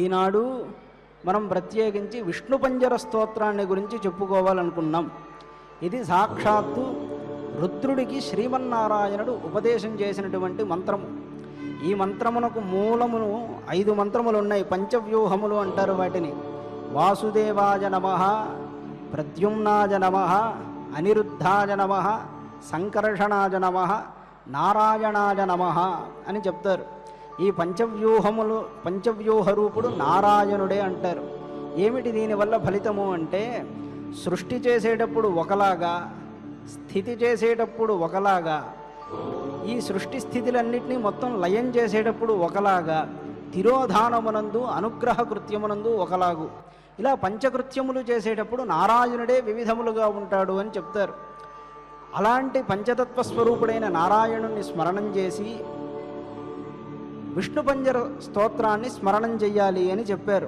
ఈనాడు మనం ప్రత్యేకించి విష్ణు పంజర స్తోత్రాన్ని గురించి చెప్పుకోవాలనుకున్నాం. ఇది సాక్షాత్తు రుద్రుడికి శ్రీమన్నారాయణుడు ఉపదేశం చేసినటువంటి మంత్రము. ఈ మంత్రమునకు మూలమును 5 మంత్రములు ఉన్నాయి. పంచవ్యూహములు అంటారు వాటిని. వాసుదేవాయ నమః, ప్రద్యుమ్నాయ నమః, అనిరుద్ధాయ నమః, సంకర్షణాయ నమః, నారాయణాయ నమః అని చెప్తారు. ఈ పంచవ్యూహ రూపుడు నారాయణుడే అంటారు. ఏమిటి దీనివల్ల ఫలితము అంటే, సృష్టి చేసేటప్పుడు ఒకలాగా, స్థితి చేసేటప్పుడు ఒకలాగా, ఈ సృష్టి స్థితిలన్నింటినీ మొత్తం లయం చేసేటప్పుడు ఒకలాగా, తిరోధానమునందు అనుగ్రహ కృత్యమునందు ఒకలాగు, ఇలా పంచకృత్యములు చేసేటప్పుడు నారాయణుడే వివిధములుగా ఉంటాడు అని చెప్తారు. అలాంటి పంచతత్వ స్వరూపుడైన నారాయణుణ్ణి స్మరణం చేసి విష్ణు పంజర స్తోత్రాన్ని స్మరణం చెయ్యాలి అని చెప్పారు.